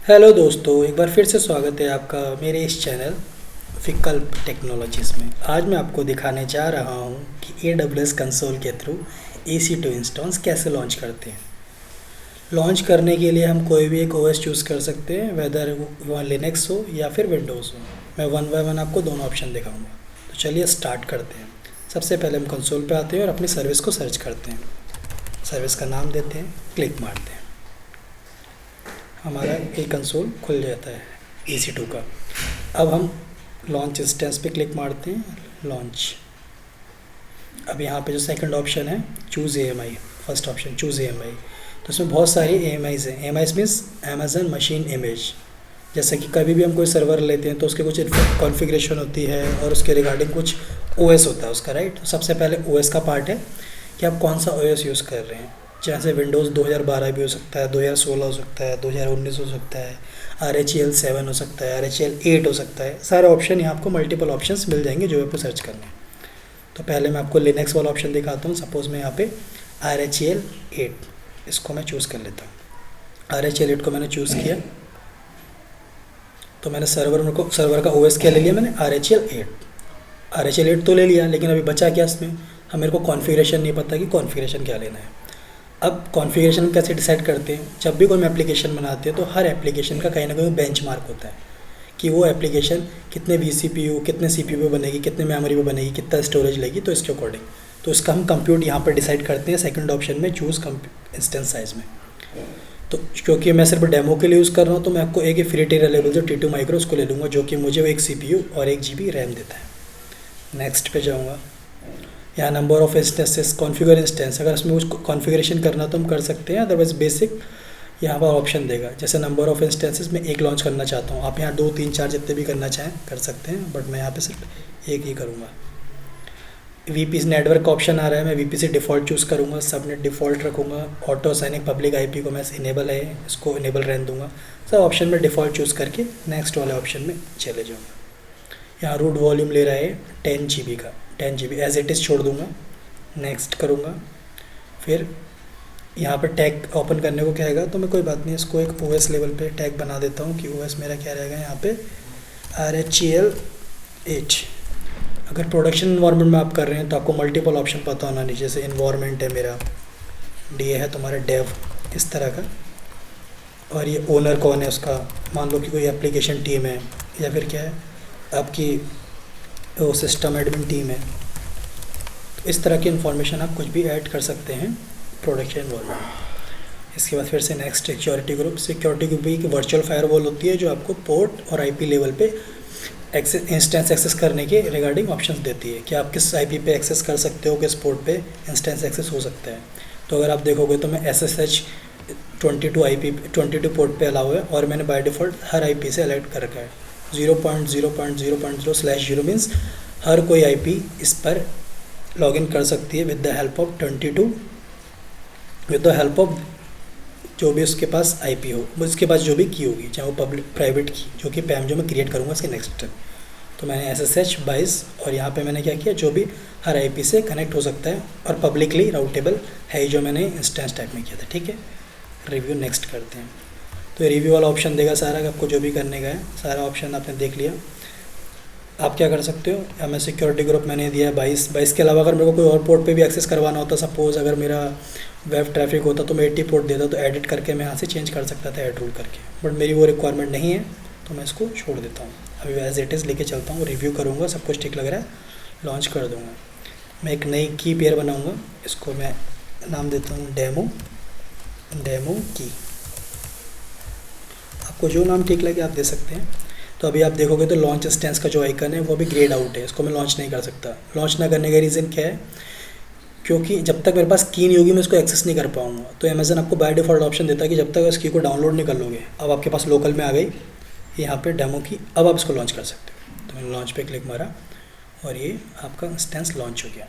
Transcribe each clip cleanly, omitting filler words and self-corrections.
Hello दोस्तों, एक बार फिर से स्वागत है आपका मेरे इस चैनल विकल्प टेक्नोलॉजीज़ में। आज मैं आपको दिखाने जा रहा हूँ कि AWS कंसोल के थ्रू EC2 इंस्टेंस कैसे लॉन्च करते हैं। लॉन्च करने के लिए हम कोई भी एक OS चूज़ कर सकते हैं, वेदर वह लिनक्स हो या फिर विंडोज़ हो। मैं वन बाय वन आपको दोनों ऑप्शन दिखाऊंगा। तो चलिए स्टार्ट करते हैं। सबसे पहले हम कंसोल पे आते हैं और अपनी सर्विस को सर्च करते हैं। सर्विस का नाम देते हैं, क्लिक मारते हैं, हमारा एक कंसोल खुल जाता है EC2 का। अब हम लॉन्च इंस्टेंस पे क्लिक मारते हैं, लॉन्च। अब यहाँ पे जो सेकंड ऑप्शन है choose AMI, first option choose AMI, तो इसमें बहुत सारी AMIs हैं। AMIs means Amazon machine image. जैसे कि कभी भी हम कोई सर्वर लेते हैं तो उसके कुछ कॉन्फ़िगरेशन होती है और उसके रिगार्डिंग कुछ OS होता है उसका, राइट। तो सबसे पहले OS का पार्ट है कि आप कौन सा OS यूज़ कर रहे हैं। जैसे विंडोज़ 2012 भी हो सकता है, 2016 हो सकता है, 2019 हो सकता है, RHEL 7 हो सकता है, RHEL 8 हो सकता है। सारे ऑप्शन यहाँ आपको मल्टीपल ऑप्शंस मिल जाएंगे जो आपको सर्च करने हैं। तो पहले मैं आपको लिनक्स वाला ऑप्शन दिखाता हूँ। सपोज़ मैं यहाँ पे RHEL 8 इसको मैं चूज़ कर लेता हूँ। RHEL 8 को मैंने चूज़ किया तो मैंने सर्वर का OS क्या ले लिया मैंने, RHEL 8। RHEL 8 तो ले लिया, लेकिन अभी बचा क्या इसमें, हम मेरे को कॉन्फ़िगरेशन नहीं पता कि कॉन्फ़िगरेशन क्या लेना है। अब कॉन्फ़िगरेशन कैसे डिसाइड करते हैं, जब भी कोई हम एप्लीकेशन बनाते हैं तो हर एप्लीकेशन का कहीं ना कहीं बेंचमार्क होता है कि वो एप्लीकेशन कितने vCPU, कितने CPU पे बनेगी, कितने मेमोरी पे बनेगी, कितना स्टोरेज लेगी। तो इसके अकॉर्डिंग तो इसका हम कंप्यूट यहाँ पर डिसाइड करते हैं सेकंड ऑप्शन में, चूज़ इंस्टेंस साइज़ में। तो क्योंकि मैं सिर्फ डेमो के लिए यूज़ कर रहा हूँ तो मैं आपको एक ही फ्री टियर अवेलेबल जो T2 माइक्रो उसको ले लूँगा, जो कि मुझे एक CPU और 1 GB रैम देता है। नेक्स्ट पे जाऊँगा, यहाँ number of instances, configure instance, अगर इसमें कुछ कॉन्फ़िगरेशन करना तो हम कर सकते हैं, अदरवाइज बेसिक यहाँ पर ऑप्शन देगा। जैसे नंबर ऑफ इंस्टेंसेस में एक लॉन्च करना चाहता हूँ, आप यहाँ 2 3 4 जितने भी करना चाहें कर सकते हैं, बट मैं यहाँ पे सिर्फ एक ही करूँगा। VPC नेटवर्क का ऑप्शन आ रहा है, मैं VPC डिफ़ॉल्ट चूज़ करूँगा, सबनेट डिफ़ॉल्ट रखूँगा, ऑटो असाइनिंग पब्लिक IP को मैं इनेबल है, इसको इनेबल रहने दूँगा। सब ऑप्शन में डिफ़ॉल्ट चूज़ करके नेक्स्ट वाले ऑप्शन में चले जाऊँगा। यहाँ रूट वॉल्यूम ले रहा है 10 GB का, 10 GB एज इट इज़ छोड़ दूँगा, नेक्स्ट करूँगा। फिर यहाँ पर टैग ओपन करने को कहेगा तो मैं कोई बात नहीं, इसको एक OS लेवल पे टैग बना देता हूँ कि OS मेरा क्या रहेगा यहाँ पे, RHEL 8। अगर प्रोडक्शन इन्वायरमेंट में आप कर रहे हैं तो आपको मल्टीपल ऑप्शन पता होना नहीं। जैसे इन्वायरमेंट है मेरा, DA है तुम्हारा डेव, इस तरह का, और ये ओनर कौन है उसका, मान लो कि कोई एप्लीकेशन टीम है या फिर क्या है आपकी वो सिस्टम एडमिन टीम है। तो इस तरह की इन्फॉर्मेशन आप कुछ भी ऐड कर सकते हैं प्रोडक्शन इन्वायरमेंट। इसके बाद फिर से next security group. Security group भी एक वर्चुअल फायरवॉल होती है जो आपको पोर्ट और IP लेवल पे इंस्टेंस एक्सेस करने के रिगार्डिंग ऑप्शंस देती है कि आप किस IP पे एक्सेस कर सकते हो, किस पोर्ट पे इंस्टेंस एक्सेस हो सकता है। तो अगर आप देखोगे तो मैं SSH 22 पोर्ट पे अलाउ है और मैंने बाय डिफ़ॉल्ट हर IP से अलर्ट कर रखा है। 0.0.0.0/0 मीन्स हर कोई IP इस पर लॉगिन कर सकती है with the help of 22, with the help of जो भी उसके पास IP हो, उसके पास जो भी की होगी, चाहे वो पब्लिक प्राइवेट की, जो कि पैम जो मैं क्रिएट करूँगा इसके नेक्स्ट स्टेप। तो मैंने SSH 22 और यहाँ पे मैंने क्या किया, जो भी हर IP से कनेक्ट हो सकता है और पब्लिकली राउटेबल है जो मैंने इंस्टेंस टाइप में किया था, ठीक है। रिव्यू नेक्स्ट करते हैं। तो रिव्यू वाला ऑप्शन देगा सारा कि आपको जो भी करने का है, सारा ऑप्शन आपने देख लिया। आप क्या कर सकते हो, या मैं सिक्योरिटी ग्रुप मैंने दिया है 22 के अलावा अगर मेरे को कोई और पोर्ट पे भी एक्सेस करवाना होता, सपोज़ अगर मेरा वेब ट्रैफिक होता तो मैं 80 पोर्ट देता, तो एडिट करके मैं यहाँ से चेंज कर सकता था ऐड रूल करके, बट मेरी वो रिक्वायरमेंट नहीं है तो मैं इसको छोड़ देता हूँ। अभी एज इट इज़ लेके चलता हूँ, रिव्यू करूँगा, सब कुछ ठीक लग रहा है, लॉन्च कर दूँगा। मैं एक नई की पेयर बनाऊँगा, इसको मैं नाम देता हूँ डेमो की। आपको जो नाम ठीक लगे आप दे सकते हैं। तो अभी आप देखोगे तो लॉन्च इंस्टेंस का जो आइकन है वो भी ग्रेड आउट है, इसको मैं लॉन्च नहीं कर सकता। लॉन्च ना करने का रीज़न क्या है, क्योंकि जब तक मेरे पास की नहीं होगी मैं इसको एक्सेस नहीं कर पाऊंगा। तो अमेजन आपको बाय डिफ़ॉल्ट ऑप्शन देता है कि जब तक इस की को डाउनलोड नहीं कर लोगे, अब आपके पास लोकल में आ गई यहाँ पे डेमो की, अब आप इसको लॉन्च कर सकते हो। तो मैंने लॉन्च पे क्लिक मारा और ये आपका इंस्टेंस लॉन्च हो गया।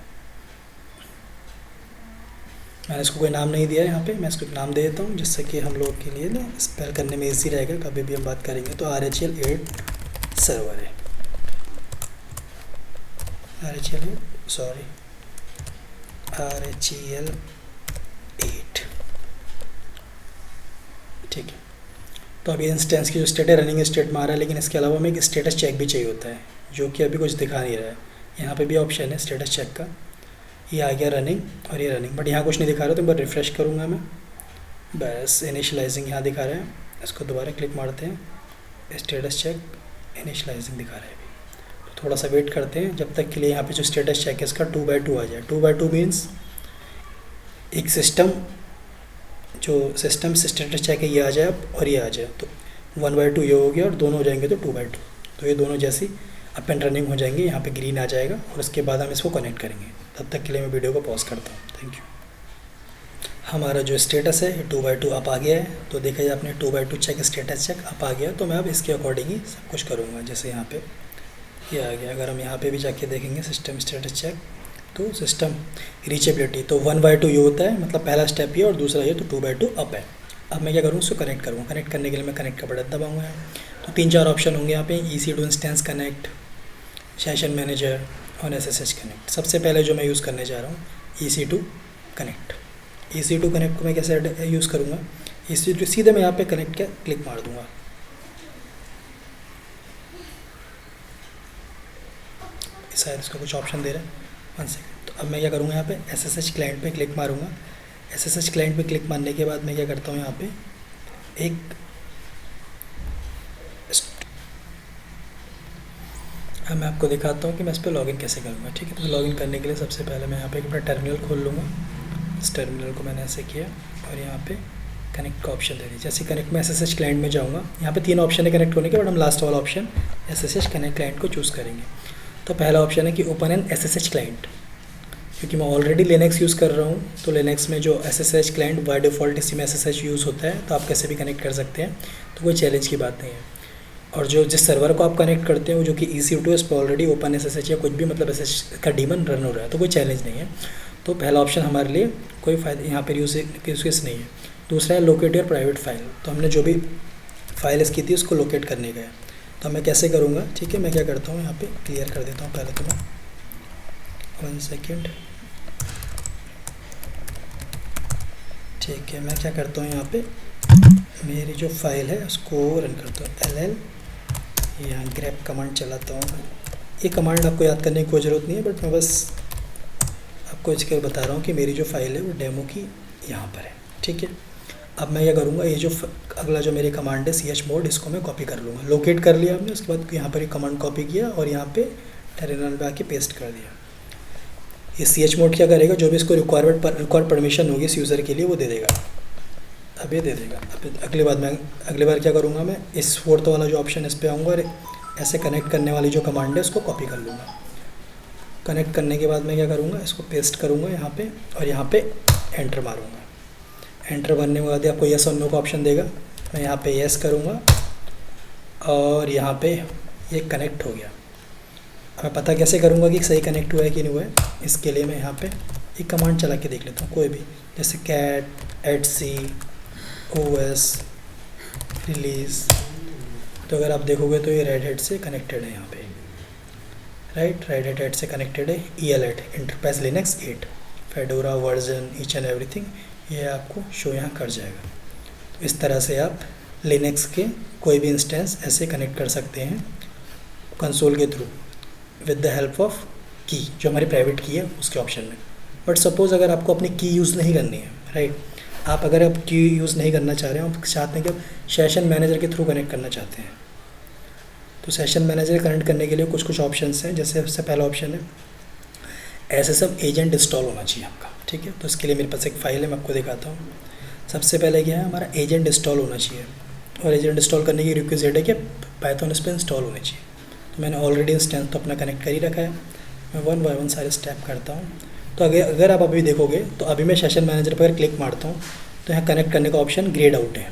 मैंने इसको कोई नाम नहीं दिया है, यहाँ पे मैं इसको एक नाम दे देता हूँ जिससे कि हम लोग के लिए ना स्पेल करने में ईजी रहेगा, कभी भी हम बात करेंगे। तो RHEL 8 सर्वर है, RHEL 8, ठीक है। तो अभी इंस्टेंस की जो स्टेट है रनिंग स्टेट में आ रहा है, लेकिन इसके अलावा हमें एक स्टेटस चेक भी चाहिए होता है, जो कि अभी कुछ दिखा नहीं रहा है। यहाँ पे भी ऑप्शन है स्टेटस चेक का, ये आ गया रनिंग और ये रनिंग, बट यहाँ कुछ नहीं दिखा रहा, तो एक बार रिफ़्रेश करूँगा मैं, बस इनिशियलाइजिंग यहाँ दिखा रहा है। इसको दोबारा क्लिक मारते हैं, स्टेटस चेक इनिशियलाइजिंग दिखा रहा है अभी। तो थोड़ा सा वेट करते हैं जब तक के लिए यहाँ पे जो स्टेटस चेक है इसका 2/2 आ जाए। 2/2 मीन्स एक सिस्टम, जो सिस्टम से स्टेटस चेक है ये आ जाए अब और ये आ जाए, तो 1/2 ये हो गया और दोनों हो जाएंगे तो 2/2। तो ये दोनों जैसी अप एंड रनिंग हो जाएंगे, यहाँ पे ग्रीन आ जाएगा और उसके बाद हम इसको कनेक्ट करेंगे। तब तक के लिए मैं वीडियो को पॉज करता हूँ। Thank you. हमारा जो स्टेटस है ये 2/2 अप आ गया है, तो देखा जाए आपने 2/2 चेक स्टेटस चेक अप आ गया, तो मैं अब इसके अकॉर्डिंग ही सब कुछ करूँगा। जैसे यहाँ पे ये आ गया, अगर हम यहाँ पे भी जाके देखेंगे सिस्टम स्टेटस चेक, तो सिस्टम रीचेबिलिटी, तो 1/2 ये होता है, मतलब पहला स्टेप ये और दूसरा ये, तो 2/2 अप है। अब मैं क्या करूँ, उसको कनेक्ट करूँगा। कनेक्ट करने के लिए मैं कनेक्ट का बटन दबाऊँगा। तो 3-4 ऑप्शन होंगे यहाँ पे, EC2 instance connect, session manager और SSH कनेक्ट। सबसे पहले जो मैं यूज़ करने जा रहा हूँ EC2 कनेक्ट। EC2 कनेक्ट को मैं कैसे यूज़ करूँगा, EC2 सीधे मैं यहाँ पे कनेक्ट का क्लिक मार दूँगा। शायद इसका कुछ ऑप्शन दे रहा है, 1 सेकेंड। तो अब मैं क्या करूँगा, यहाँ पे SSH क्लाइंट पे क्लिक मारूँगा। SSH क्लाइंट पे क्लिक मारने के बाद मैं क्या करता हूँ, यहाँ पे एक अब मैं आपको दिखाता हूँ कि मैं इस पर लॉगिन कैसे करूँगा। ठीक है, तो लॉगिन करने के लिए सबसे पहले मैं यहाँ पे अपना टर्मिनल खोल लूँगा। इस टर्मिनल को मैंने ऐसे किया और यहाँ पे कनेक्ट का ऑप्शन दे दीजिए। जैसे कनेक्ट में SSH क्लाइंट में जाऊँगा, यहाँ पे 3 ऑप्शन है कनेक्ट होने के, बट हम लास्ट वाला ऑप्शन SSH कनेक्ट क्लाइंट को चूज़ करेंगे। तो पहला ऑप्शन है कि ओपन एन SSH क्लाइंट, क्योंकि मैं ऑलरेडी लिनक्स यूज़ कर रहा हूँ, तो लिनक्स में जो SSH क्लाइंट बाय डिफ़ॉल्ट इसी में SSH यूज़ होता है, तो आप कैसे भी कनेक्ट कर सकते हैं, तो कोई चैलेंज की बात नहीं है। और जो जिस सर्वर को आप कनेक्ट करते हैं वो जो कि EC2 है, इस पर ऑलरेडी ओपन SSH या कुछ भी मतलब SSH का डीमन रन हो रहा है, तो कोई चैलेंज नहीं है। तो पहला ऑप्शन हमारे लिए कोई फ़ायदा यहाँ पर यूज़ नहीं है। दूसरा है लोकेट योर प्राइवेट फाइल, तो हमने जो भी फाइल इसकी थी उसको लोकेट करने का है, तो मैं कैसे करूँगा। ठीक है, मैं क्या करता हूँ, यहाँ पे क्लियर कर देता हूँ पहले तो मैं, 1 सेकेंड। ठीक है, मैं क्या करता हूँ, यहाँ पे मेरी जो फाइल है उसको रन करता हूँ, LL यहाँ ग्रैप कमांड चलाता हूँ। ये कमांड आपको याद करने की कोई ज़रूरत नहीं है, बट मैं बस आपको इसके बता रहा हूँ कि मेरी जो फाइल है वो डेमो की यहाँ पर है। ठीक है, अब मैं क्या करूँगा, ये जो अगला जो मेरी कमांड है chmod, इसको मैं कॉपी कर लूँगा। लोकेट कर लिया हमने, उसके बाद यहाँ पर ये कमांड कॉपी किया और यहाँ पे टर्मिनल पे आके पेस्ट कर दिया। ये chmod क्या करेगा, जो भी इसको रिक्वायर्ड परमिशन होगी इस यूज़र के लिए वो दे देगा। अब ये दे देगा। अब अगली बार क्या करूँगा, मैं इस 4th वाला जो ऑप्शन इस पर आऊँगा और ऐसे कनेक्ट करने वाली जो कमांड है उसको कॉपी कर लूँगा। कनेक्ट करने के बाद मैं क्या करूँगा, इसको पेस्ट करूँगा यहाँ पे और यहाँ पे एंटर मारूँगा। एंटर भरने के बाद आपको येस और नो का ऑप्शन देगा। मैं यहाँ पे येस करूँगा और यहाँ पे ये कनेक्ट हो गया। अब मैं पता कैसे करूँगा कि सही कनेक्ट हुआ है कि नहीं हुआ है, इसके लिए मैं यहाँ पे एक कमांड चला के देख लेता हूँ, कोई भी, जैसे cat etc os रिलीज़। तो अगर आप देखोगे तो ये रेड हैट से कनेक्टेड है, यहाँ पे रेड हैट से कनेक्टेड है। EL8 enterprise Linux 8 fedora version each and everything, ये आपको शो यहाँ कर जाएगा। तो इस तरह से आप लिनक्स के कोई भी इंस्टेंस ऐसे कनेक्ट कर सकते हैं कंसोल के through with the help of की, जो हमारी प्राइवेट की है उसके ऑप्शन में। बट सपोज़ अगर आपको अपनी की यूज़ नहीं करनी है, राइट, आप अगर आप की यूज़ नहीं करना चाह रहे हो, आप चाहते हैं कि आप सेशन मैनेजर के थ्रू कनेक्ट करना चाहते हैं, तो सेशन मैनेजर कनेक्ट करने के लिए कुछ ऑप्शंस हैं। जैसे सबसे पहला ऑप्शन है SSM एजेंट इंस्टॉल होना चाहिए आपका। ठीक है, तो इसके लिए मेरे पास एक फ़ाइल है, मैं आपको दिखाता हूँ। सबसे पहले क्या है, हमारा एजेंट इंस्टॉल होना चाहिए, और एजेंट इंस्टॉल करने की रिक्विजिट है कि पाइथन इस पर इंस्टॉल होनी चाहिए। तो मैंने ऑलरेडी इंस्टेंस तो अपना कनेक्ट कर ही रखा है। मैं 1 बाय 1 सारे स्टेप करता हूँ। तो अगर आप अभी देखोगे तो अभी मैं सेशन मैनेजर पर क्लिक मारता हूँ तो यहाँ कनेक्ट करने का ऑप्शन ग्रेड आउट है,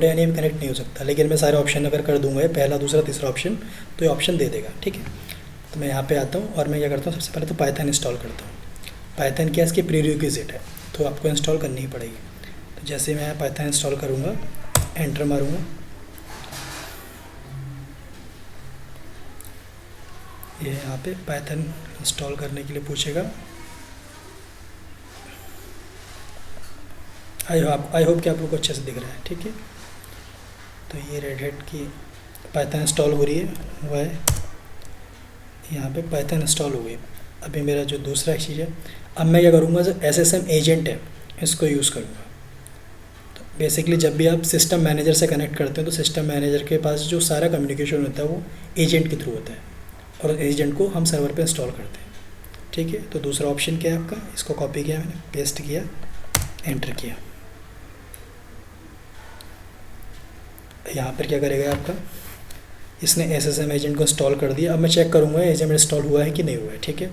यानी अभी कनेक्ट नहीं हो सकता। लेकिन मैं सारे ऑप्शन अगर कर दूंगा, पहला दूसरा तीसरा ऑप्शन, तो ये ऑप्शन दे देगा। ठीक है, तो मैं यहाँ पे आता हूँ और मैं क्या करता हूँ, सबसे पहले तो पाइथन इंस्टॉल करता हूँ। पाइथन क्या इसकी प्रीरिक्विजिट है, तो आपको इंस्टॉल करनी ही पड़ेगी। तो जैसे मैं पाइथन इंस्टॉल करूँगा, एंटर मारूँगा, ये यहाँ पे पाइथन इंस्टॉल करने के लिए पूछेगा। आई होप कि आप लोग को अच्छे से दिख रहा है। ठीक है, तो ये रेड हैट की पाइथन इंस्टॉल हो रही है, वो है यहाँ पे पाइथन इंस्टॉल हो गई। अभी मेरा जो दूसरा चीज़ है, अब मैं क्या करूँगा, जो SSM एजेंट है इसको यूज़ करूँगा। तो बेसिकली जब भी आप सिस्टम मैनेजर से कनेक्ट करते हैं तो सिस्टम मैनेजर के पास जो सारा कम्युनिकेशन होता है वो एजेंट के थ्रू होता है, और एजेंट को हम सर्वर पे इंस्टॉल करते हैं। ठीक है, तो दूसरा ऑप्शन क्या है आपका, इसको कॉपी किया मैंने, पेस्ट किया, एंटर किया। यहाँ पर क्या करेगा आपका, इसने SSM एजेंट को इंस्टॉल कर दिया। अब मैं चेक करूँगा एजेंट इंस्टॉल हुआ है कि नहीं हुआ है। ठीक है,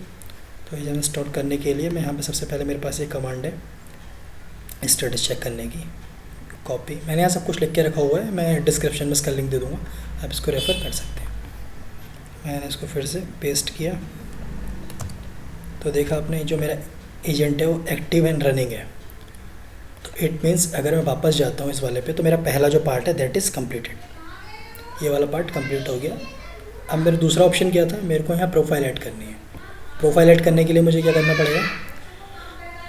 तो एजेंट इंस्टॉल करने के लिए मैं यहाँ पे सबसे पहले मेरे पास एक कमांड है स्टेटस चेक करने की, कॉपी। मैंने यहाँ सब कुछ लिख के रखा हुआ है, मैं डिस्क्रिप्शन में इसका लिंक दे दूँगा, आप इसको रेफ़र कर सकते हैं। मैंने इसको फिर से पेस्ट किया, तो देखा आपने जो मेरा एजेंट है वो एक्टिव एंड रनिंग है। तो इट मीन्स अगर मैं वापस जाता हूँ इस वाले पे, तो मेरा पहला जो पार्ट है दैट इज़ कम्प्लीटेड, ये वाला पार्ट कंप्लीट हो गया। अब मेरा दूसरा ऑप्शन क्या था, मेरे को यहाँ प्रोफाइल ऐड करनी है। प्रोफाइल ऐड करने के लिए मुझे क्या करना पड़ेगा,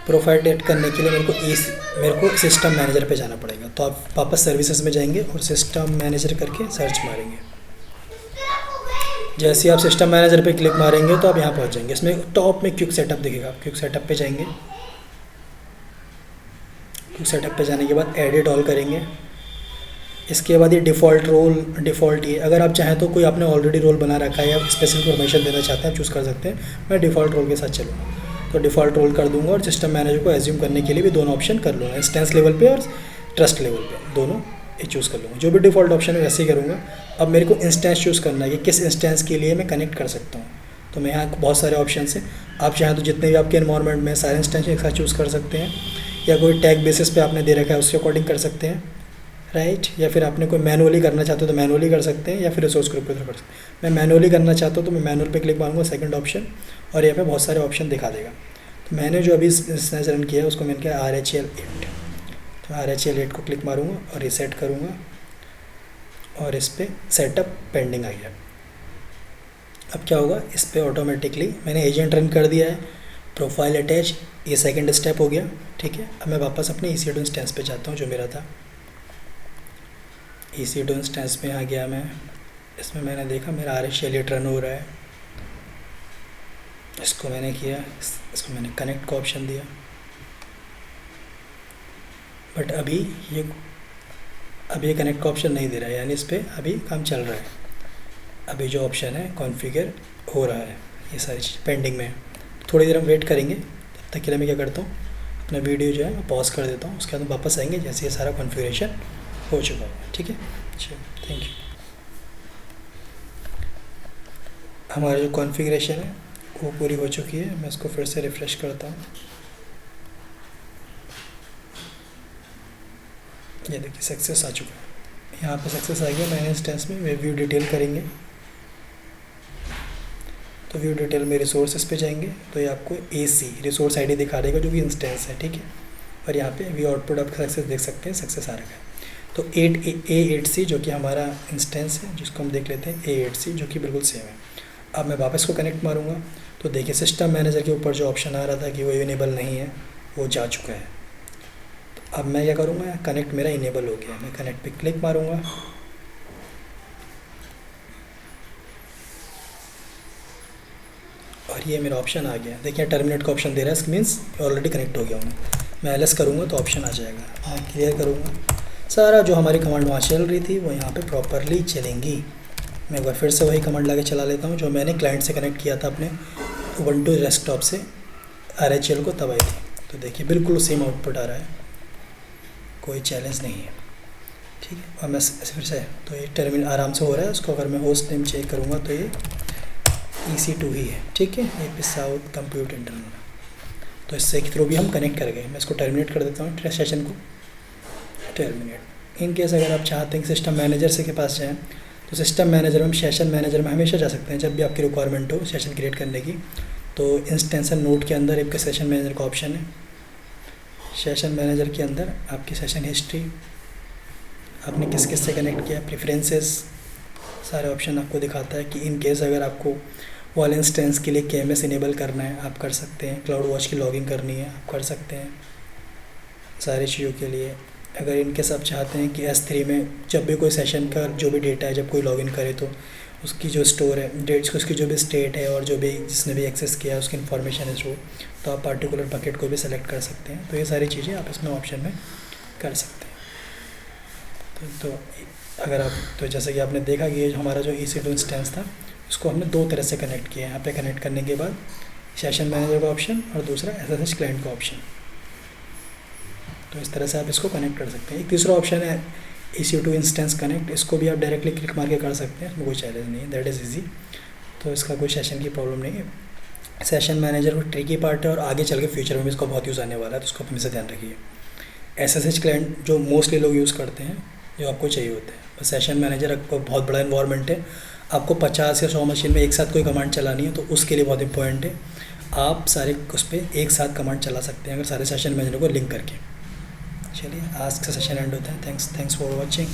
प्रोफाइल ऐड करने के लिए मेरे को सिस्टम मैनेजर पे जाना पड़ेगा। तो आप वापस सर्विसेज में जाएंगे और सिस्टम मैनेजर करके सर्च मारेंगे। जैसे आप सिस्टम मैनेजर पे क्लिक मारेंगे तो आप यहाँ पहुँच जाएंगे। इसमें टॉप में क्विक सेटअप दिखेगा, आप क्विक सेटअप पे जाएंगे। क्विक सेटअप पे जाने के बाद एडिट ऑल करेंगे। इसके बाद ये डिफ़ॉल्ट ये, अगर आप चाहें तो कोई आपने ऑलरेडी रोल बना रखा है या स्पेसिफिक परमिशन देना चाहते हैं, आप चूज़ कर सकते हैं। मैं डिफ़ॉल्ट रोल के साथ चलूँगा, तो डिफ़ॉल्ट रोल कर दूंगा। और सिस्टम मैनेजर को एज्यूम करने के लिए भी दोनों ऑप्शन कर लूँगा, इंस्टेंस लेवल पे और ट्रस्ट लेवल पे, दोनों ये चूज़ कर लूँगा। जो भी डिफ़ॉल्ट ऑप्शन है वैसे ही करूँगा। अब मेरे को इंस्टेंस चूज़ करना है कि किस इंस्टेंस के लिए मैं कनेक्ट कर सकता हूँ। तो मैं यहाँ बहुत सारे ऑप्शन हैं, आप चाहें तो जितने भी आपके एनवायरनमेंट में सारे इंस्टेंस एक साथ चूज़ कर सकते हैं, या कोई टैग बेसिस पे आपने दे रखा है उसके अकॉर्डिंग कर सकते हैं, राइट। या फिर आपने कोई मैनुअली करना चाहते हो तो मैनुअली कर सकते हैं, या फिर रिसोर्स ग्रुप पे कर सकते हैं। मैं मैनुअली करना चाहता हूँ तो मैं मैनुअल पे क्लिक मारूंगा, सेकंड ऑप्शन, और यहाँ पे बहुत सारे ऑप्शन दिखा देगा। तो मैंने जो अभी इंस्टेंस रन किया है उसको मैंने किया RHEL8, तो RHEL8 को क्लिक मारूंगा और रिसेट करूँगा, और इस पर सेटअप पेंडिंग आ गया। अब क्या होगा, इस पर ऑटोमेटिकली मैंने एजेंट रन कर दिया है, प्रोफाइल अटैच, ये सेकंड स्टेप हो गया। ठीक है, अब मैं वापस अपने EC2 इंस्टेंस पे जाता हूँ जो मेरा था। EC2 इंस्टेंस में आ गया मैं, इसमें मैंने देखा मेरा RHEL8 रन हो रहा है। इसको मैंने किया, इसको मैंने कनेक्ट का ऑप्शन दिया, बट अभी ये कनेक्ट का ऑप्शन नहीं दे रहा है, यानी इस पर अभी काम चल रहा है। अभी जो ऑप्शन है कॉन्फ़िगर हो रहा है, ये सारी चीज़ पेंडिंग में है। थोड़ी देर हम वेट करेंगे, तब तक के लिए मैं क्या करता हूँ, अपना वीडियो जो है मैं पॉज कर देता हूँ, उसके बाद हम वापस आएंगे जैसे ये सारा कॉन्फ़िगरेशन हो चुका है। ठीक है, चलो थैंक यू। हमारी जो कॉन्फ़िगरेशन है वो पूरी हो चुकी है। मैं इसको फिर से रिफ़्रेश करता हूँ। ये देखिए सक्सेस आ चुका है, यहाँ पे सक्सेस आ गया। मैंने इंस्टेंस में व्यू डिटेल करेंगे, तो व्यू डिटेल में रिसोर्सेज पे जाएंगे तो ये आपको AC रिसोर्स ID दिखा देगा जो कि इंस्टेंस है। ठीक है, और यहाँ पे व्यू आउटपुट आप सक्सेस देख सकते हैं, सक्सेस आ रहा है। तो A8C जो कि हमारा इंस्टेंस है, जिसको हम देख लेते हैं A8C, जो कि बिल्कुल सेम है। अब मैं वापस को कनेक्ट मारूंगा तो देखिए सिस्टम मैनेजर के ऊपर जो ऑप्शन आ रहा था कि वो इनेबल नहीं है, वो जा चुका है। तो अब मैं क्या करूँगा, कनेक्ट मेरा इनेबल हो गया, मैं कनेक्ट पे क्लिक मारूंगा, और ये मेरा ऑप्शन आ गया। देखिए टर्मिनेट का ऑप्शन दे रहा है, मीन्स ऑलरेडी कनेक्ट हो गया हूँ। मैं LS करूँगा तो ऑप्शन आ जाएगा। मैं क्लियर करूँगा, सारा जो हमारी कमांड वहाँ चल रही थी वो यहाँ पे प्रॉपरली चलेंगी। मैं एक बार फिर से वही कमांड लाके चला लेता हूँ जो मैंने क्लाइंट से कनेक्ट किया था अपने Ubuntu डेस्कटॉप से RHEL को तब आई थी। तो देखिए बिल्कुल सेम आउटपुट आ रहा है, कोई चैलेंज नहीं है। ठीक है, और मैं फिर से, तो ये टर्मिनल आराम से हो रहा है। उसको अगर मैं होस्ट नेम चेक करूँगा तो ये EC2 ही है। ठीक है, ये पे साउथ कंप्यूट इंटरनल, तो इससे के थ्रू भी हम कनेक्ट कर गए। मैं इसको टर्मिनेट कर देता हूँ, सेशन को टर्मिनेट। इन केस अगर आप चाहते हैं कि सिस्टम मैनेजर से के पास जाएँ तो सिस्टम मैनेजर में, सेशन मैनेजर में हमेशा जा सकते हैं जब भी आपकी रिक्वायरमेंट हो सेशन क्रिएट करने की। तो इंस्टेंशन नोट के अंदर आपके सेशन मैनेजर का ऑप्शन है। सेशन मैनेजर के अंदर आपकी सेशन हिस्ट्री, आपने किस किस से कनेक्ट किया, प्रेफरेंसेस, सारे ऑप्शन आपको दिखाता है कि इन केस अगर आपको वॉल इंस्टेंस के लिए KMS इनेबल करना है आप कर सकते हैं, क्लाउड वॉच की लॉगिंग करनी है आप कर सकते हैं, सारी चीज़ों के लिए अगर इनके सब चाहते हैं कि S3 में जब भी कोई सेशन का जो भी डेटा है, जब कोई लॉगिन करे तो उसकी जो स्टोर है डेट्स, उसकी जो भी स्टेट है और जो भी जिसने भी एक्सेस किया है उसकी इन्फॉर्मेशन है जो, तो आप पार्टिकुलर बकेट को भी सेलेक्ट कर सकते हैं। तो ये सारी चीज़ें आप इसमें ऑप्शन में कर सकते हैं। तो अगर आप, तो जैसे कि आपने देखा कि ये हमारा जो EC2 इंस्टेंस था उसको हमने दो तरह से कनेक्ट किया है। यहाँ पे कनेक्ट करने के बाद सेशन मैनेजर का ऑप्शन और दूसरा SSH क्लाइंट का ऑप्शन। तो इस तरह से आप इसको कनेक्ट कर सकते हैं। एक तीसरा ऑप्शन है EC2 इंस्टेंस कनेक्ट, इसको भी आप डायरेक्टली क्लिक मार के कर सकते हैं, इसमें कोई चैलेंज नहीं है, दैट इज़ ईजी। तो इसका कोई सेशन की प्रॉब्लम नहीं है। सेशन मैनेजर को ट्रिकी पार्ट है और आगे चल के फ्यूचर में भी इसका बहुत यूज़ आने वाला है, तो उसको हमेशा ध्यान रखिए। SSH क्लाइंट जो मोस्टली लोग यूज़ करते हैं, जो आपको चाहिए होते हैं। बस सेशन मैनेजर आपको बहुत बड़ा इन्वायरमेंट है, आपको 50 या 100 मशीन में एक साथ कोई कमांड चलानी है, तो उसके लिए बहुत इंपॉर्टेंट है। आप सारे उस पर एक साथ कमांड चला सकते हैं अगर सारे सेशन मैनेजर को लिंक करके। चलिए आज का सेशन एंड होता है। Thanks for watching.